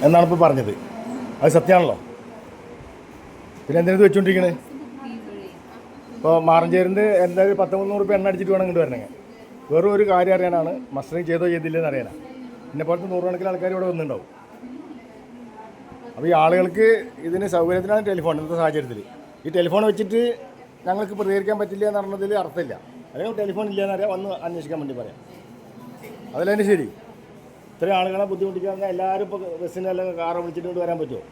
എന്നാണ് ഇപ്പോൾ പറഞ്ഞത്. അത് സത്യമാണല്ലോ. പിന്നെ എന്തിനത് വെച്ചുകൊണ്ടിരിക്കണേ? ഇപ്പോൾ മാറഞ്ചേരിൻ്റെ എന്തായാലും 10-300 രൂപ എണ്ണ അടിച്ചിട്ട് വേണം ഇങ്ങോട്ട് വരണമെങ്കിൽ. വെറും ഒരു കാര്യം അറിയാനാണ്, മസ്റ്ററിങ് ചെയ്തോ ചെയ്തില്ലെന്ന് അറിയാനാണ്. എന്നെ പോലത്തെ 100 കണക്കിന് ആൾക്കാർ ഇവിടെ വന്നിട്ടുണ്ടാവും. അപ്പോൾ ഈ ആളുകൾക്ക് ഇതിന് സൗകര്യത്തിനാണ് ടെലിഫോൺ. ഇന്നത്തെ സാഹചര്യത്തിൽ ഈ ടെലിഫോൺ വെച്ചിട്ട് ഞങ്ങൾക്ക് പ്രതികരിക്കാൻ പറ്റില്ല എന്ന് പറഞ്ഞതിൽ അർത്ഥമില്ല. അല്ലെങ്കിൽ ടെലിഫോൺ ഇല്ലയെന്ന് അറിയാം, വന്ന് അന്വേഷിക്കാൻ വേണ്ടി പറയാം. അതിലെന്നെ ശരി. ഇത്രയും ആളുകളെ ബുദ്ധിമുട്ടിക്കാൻ എല്ലാവരും ഇപ്പോൾ ബസ്സിന് അല്ലെങ്കിൽ കാറ് വിളിച്ചിട്ട് കൊണ്ട് വരാൻ പറ്റുമോ?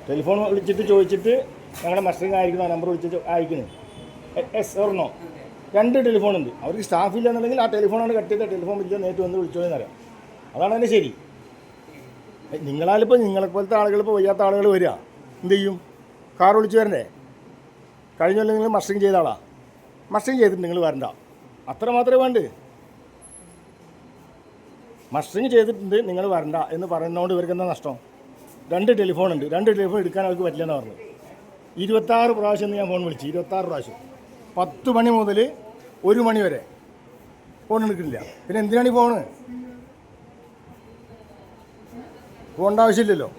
ടെലിഫോൺ വിളിച്ചിട്ട് ചോദിച്ചിട്ട് ഞങ്ങളുടെ മസ്റ്ററിങ് ആയിരിക്കണം, നമ്പർ വിളിച്ചിട്ട് അയക്കണേ. Yes or no 2 ടെലിഫോണുണ്ട്. അവർക്ക് സ്റ്റാഫില്ല എന്നുണ്ടെങ്കിൽ ആ ടെലിഫോണാണ് കട്ട് ചെയ്ത് ടെലിഫോൺ വിളിച്ചാൽ നേരിട്ട് വന്ന് വിളിച്ചോന്ന് അറിയാം. അതാണ് തന്നെ ശരി. നിങ്ങളാലിപ്പോൾ നിങ്ങളെപ്പോലത്തെ ആളുകൾ, ഇപ്പോൾ വയ്യാത്ത ആളുകൾ വരിക, എന്ത് ചെയ്യും? കാർ വിളിച്ച് വരണ്ടേ? കഴിഞ്ഞല്ലോ നിങ്ങൾ മസ്റ്ററിങ് ചെയ്ത ആളാ, മസ്റ്ററിങ് ചെയ്തിട്ട് നിങ്ങൾ വരണ്ട, അത്ര മാത്രമേ വേണ്ടേ. മസ്റ്ററിങ് ചെയ്തിട്ടുണ്ട് നിങ്ങൾ വരണ്ട എന്ന് പറയുന്നതുകൊണ്ട് ഇവർക്ക് എന്താ നഷ്ടം? 2 ടെലിഫോണുണ്ട്, 2 ടെലിഫോൺ എടുക്കാൻ അവർക്ക് പറ്റില്ലെന്ന് പറഞ്ഞു. 26 പ്രാവശ്യം ഞാൻ ഫോൺ വിളിച്ചു, 26 പ്രാവശ്യം. 10 മണി മുതൽ 1 മണി വരെ ഫോൺ എടുക്കുന്നില്ല. പിന്നെ എന്തിനാണ് ഈ ഫോണ്? പോകേണ്ട ആവശ്യമില്ലല്ലോ.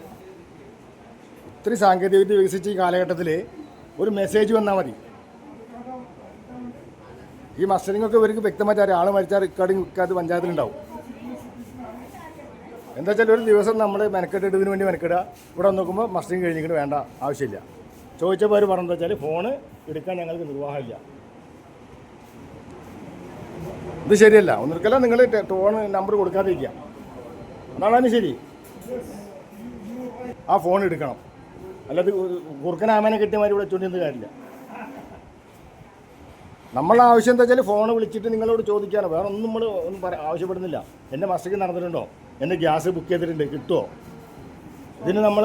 ഇത്രയും സാങ്കേതികവിദ്യ വികസിച്ച ഈ കാലഘട്ടത്തിൽ ഒരു മെസ്സേജ് വന്നാൽ മതി. ഈ മസ്റ്ററിങ്ങൊക്കെ ഇവർക്ക് വ്യക്തമായിട്ട് അറിയാം. ആൾ മരിച്ചാൽ റെക്കോർഡിങ് വിൽക്കാതെ പഞ്ചായത്തിലുണ്ടാവും. എന്താ വെച്ചാൽ ഒരു ദിവസം നമ്മൾ മെനക്കെട്ടിട്ട് ഇതിന് വേണ്ടി മെനക്കെടുക. ഇവിടെ നോക്കുമ്പോൾ മസ്റ്ററിങ് കഴിഞ്ഞിട്ട് വേണ്ട, ആവശ്യമില്ല. ചോദിച്ചപ്പോൾ അവർ പറഞ്ഞെന്ന് വെച്ചാൽ ഫോണ് എടുക്കാൻ ഞങ്ങൾക്ക് നിർവാഹമില്ല. ഇത് ശരിയല്ല. ഒന്നിരിക്കല്ല നിങ്ങൾ ഫോൺ നമ്പർ കൊടുക്കാതിരിക്കുക, അതാണ് ശരി. ആ ഫോൺ എടുക്കണം, അല്ലാതെ കുറുക്കനാമേനെ കിട്ടിയമാതിരി ഇവിടെ വെച്ചുകൊണ്ടിരുന്ന കാര്യമില്ല. നമ്മളെ ആവശ്യം എന്താ വെച്ചാൽ ഫോൺ വിളിച്ചിട്ട് നിങ്ങളോട് ചോദിക്കാനോ വേറെ ഒന്നും നമ്മൾ ഒന്നും ആവശ്യപ്പെടുന്നില്ല. എൻ്റെ മസ്റ്ററിങ് നടന്നിട്ടുണ്ടോ, എൻ്റെ ഗ്യാസ് ബുക്ക് ചെയ്തിട്ടുണ്ട്, കിട്ടുമോ? ഇതിന് നമ്മൾ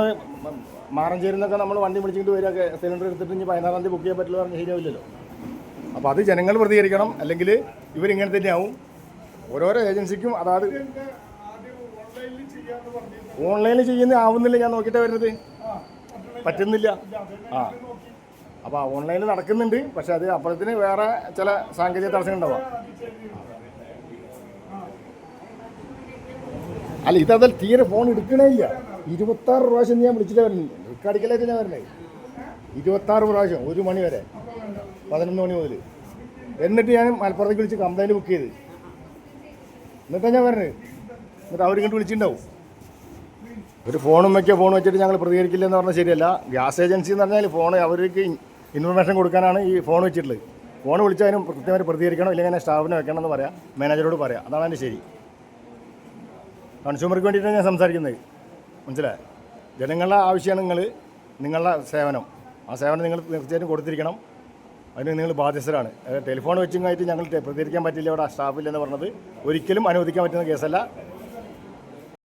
മാറഞ്ചേരുന്നൊക്കെ നമ്മൾ വണ്ടി വിളിച്ചിട്ട് വരിക, സിലിണ്ടർ എടുത്തിട്ട് ഇനി 16-ാം തീയതി ബുക്ക് ചെയ്യാൻ പറ്റില്ല പറഞ്ഞ് ശരിയാവില്ലല്ലോ. അപ്പോൾ അത് ജനങ്ങൾ പ്രതികരിക്കണം, അല്ലെങ്കിൽ ഇവരിങ്ങനെ തന്നെയാവും. ഓരോരോ ഏജൻസിക്കും അതായത് ഓൺലൈനിൽ ചെയ്യുന്ന ആവുന്നില്ല. ഞാൻ നോക്കിയിട്ടാണ് വരുന്നത്, പറ്റുന്നില്ല. അപ്പോൾ ഓൺലൈനിൽ നടക്കുന്നുണ്ട്, പക്ഷെ അത് അപ്പോഴത്തിന് വേറെ ചില സാങ്കേതിക തടസ്സങ്ങൾ ഉണ്ടാവാം. അല്ല, ഇതതിൽ തീരെ ഫോൺ എടുക്കണേ ഇല്ല. 26 പ്രാവശ്യം ഞാൻ വിളിച്ചിട്ട് വരുന്നുണ്ട്. റിക്കാർഡിക്കലായിട്ട് ഞാൻ വരണേ 26 പ്രാവശ്യം, 1 മണി വരെ, 11 മണി മുതൽ. എന്നിട്ട് ഞാൻ മലപ്പുറത്തേക്ക് വിളിച്ച് കംപ്ലൈൻറ്റ് ബുക്ക് ചെയ്ത്, എന്നിട്ടാണ് ഞാൻ വരണത്. എന്നിട്ട് അവരിങ്ങോട്ട് വിളിച്ചിട്ടുണ്ടാവും. ഒരു ഫോൺ വെച്ചിട്ട് ഞങ്ങൾ പ്രതികരിക്കില്ല എന്ന് പറഞ്ഞാൽ ശരിയല്ല. ഗ്യാസ് ഏജൻസി എന്ന് പറഞ്ഞാൽ ഫോൺ അവർക്ക് ഇൻഫർമേഷൻ കൊടുക്കാനാണ് ഈ ഫോൺ വെച്ചിട്ടുള്ളത്. ഫോൺ വിളിച്ചാൽ അതിനും കൃത്യമായിട്ട് പ്രതികരിക്കണം, ഇല്ലെങ്കിൽ തന്നെ സ്റ്റാഫിനെ വെക്കണം എന്ന് പറയാം, മാനേജറോട് പറയാം. അതാണ് അതിൻ്റെ ശരി. കൺസ്യൂമർക്ക് വേണ്ടിയിട്ടാണ് ഞാൻ സംസാരിക്കുന്നത്, മനസ്സിലായി? ജനങ്ങളുടെ ആവശ്യമാണ് നിങ്ങളുടെ സേവനം. ആ സേവനം നിങ്ങൾ തീർച്ചയായിട്ടും കൊടുത്തിരിക്കണം. അതിന് നിങ്ങൾ ബാധ്യസ്ഥരാണ്. ടെലിഫോൺ വെച്ചുമായിട്ട് ഞങ്ങൾ പ്രതികരിക്കാൻ പറ്റില്ല, ഇവിടെ സ്റ്റാഫില്ലെന്ന് പറഞ്ഞത് ഒരിക്കലും അനുവദിക്കാൻ പറ്റുന്ന കേസല്ല.